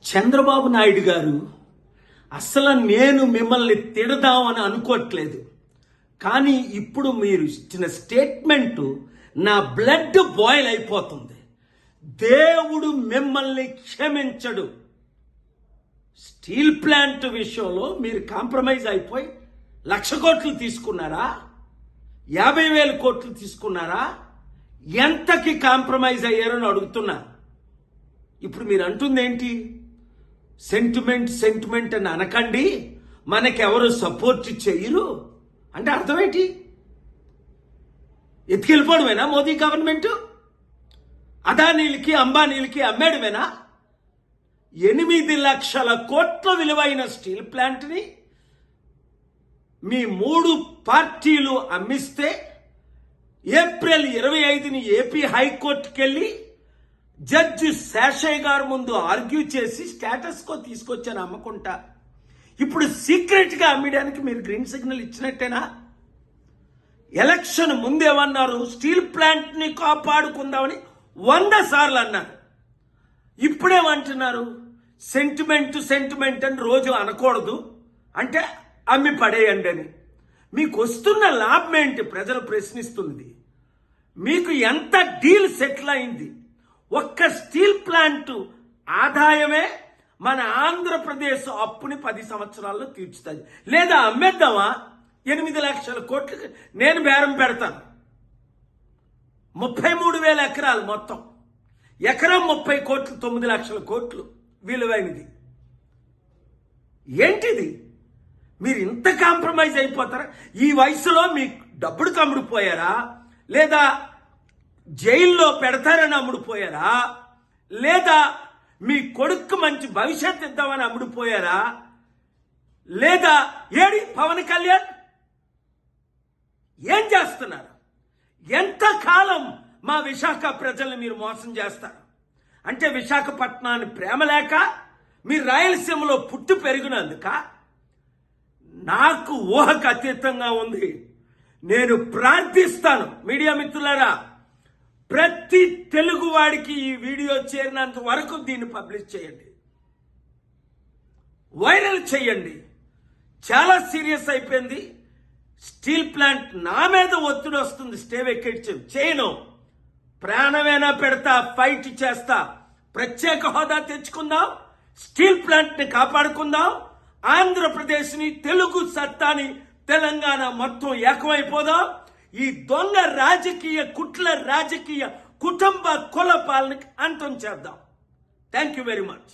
చంద్రబాబు నాయుడు గారు అసలు నేను మిమ్మల్ని తిడదామని అనుకోవట్లేదు. కానీ ఇప్పుడు మీరు ఇచ్చిన స్టేట్మెంటు నా బ్లడ్ బాయిల్ అయిపోతుంది. దేవుడు మిమ్మల్ని క్షమించడు. స్టీల్ ప్లాంట్ విషయంలో మీరు కాంప్రమైజ్ అయిపోయి 1,00,000 కోట్లు తీసుకున్నారా, 50,000 కోట్లు తీసుకున్నారా, ఎంతకి కాంప్రమైజ్ అయ్యారని అడుగుతున్నా. ఇప్పుడు మీరు అంటుంది ఏంటి? సెంటిమెంట్ అని అనకండి, మనకెవరు సపోర్ట్ చేయరు అంటే అర్థం ఏంటి? ఎత్తుకెళ్ళిపోవడమేనా మోదీ గవర్నమెంట్? అదానీలకి అంబానీలకి అమ్మేయడమేనా? 8,00,000 కోట్ల విలువైన స్టీల్ ప్లాంట్ని మీ 3 పార్టీలు అమ్మిస్తే ఏప్రిల్ 25ని ఏపీ హైకోర్టుకి వెళ్ళి జడ్జి శేషయ్య గారు ముందు ఆర్గ్యూ చేసి స్టేటస్ కో తీసుకొచ్చాను అమ్మకుంటా. ఇప్పుడు సీక్రెట్గా అమ్మడానికి మీరు గ్రీన్ సిగ్నల్ ఇచ్చినట్టేనా? ఎలక్షన్ ముందేమన్నారు? స్టీల్ ప్లాంట్ని కాపాడుకుందామని 100 సార్లు అన్నారు. ఇప్పుడేమంటున్నారు? సెంటిమెంట్ అని రోజు అనకూడదు, అంటే అమ్మి పడేయండి అని. మీకు వస్తున్న లాభం ఏంటి? ప్రజలు ప్రశ్నిస్తుంది. మీకు ఎంత డీల్ సెటిల్ అయింది? ఒక్క స్టీల్ ప్లాంట్ ఆదాయమే మన ఆంధ్రప్రదేశ్ అప్పుని 10 సంవత్సరాల్లో తీర్చుతుంది. లేదా అమ్మేద్దామా? 8,00,000 కోట్లకి నేను బేరం పెడతాను. 33,000 ఎకరాలు మొత్తం, ఎకరం 30 కోట్లు, 9,00,000 కోట్లు విలువైనది. ఏంటిది? మీరు ఇంత కాంప్రమైజ్ అయిపోతారా? ఈ వయసులో మీ డబ్బుడు అమ్ముడుపోయారా? లేదా జైల్లో పెడతారని అమ్ముడుపోయారా? లేదా మీ కొడుకు మంచి భవిష్యత్తు ఇద్దామని అమ్ముడుపోయారా? లేదా ఏడి పవన్ కళ్యాణ్ ఏం చేస్తున్నారు? ఎంతకాలం మా విశాఖ ప్రజల్ని మీరు మోసం చేస్తారు? అంటే విశాఖపట్నాన్ని ప్రేమ లేక, మీరు రాయలసీమలో పుట్టి పెరిగినందుక? నాకు ఊహకు అతీతంగా ఉంది. నేను ప్రార్థిస్తాను, మీడియా మిత్రులారా, ప్రతి తెలుగువాడికి ఈ వీడియో చేరినంత వరకు దీన్ని పబ్లిష్ చేయండి, వైరల్ చేయండి. చాలా సీరియస్ అయిపోయింది. స్టీల్ ప్లాంట్ నా మీద ఒత్తిడి వస్తుంది, స్టే వెకేట్ చేయను. ప్రాణమైనా పెడతా, ఫైట్ చేస్తా. ప్రత్యేక హోదా తెచ్చుకుందాం, స్టీల్ ప్లాంట్ని కాపాడుకుందాం, ఆంధ్రప్రదేశ్ని, తెలుగు సత్తాని, తెలంగాణ మొత్తం ఏకమైపోదాం. ఈ దొంగ రాజకీయ కుట్ల రాజకీయ కుటుంబ కుల పాలనకి అంతం చేద్దాం. Thank you very much.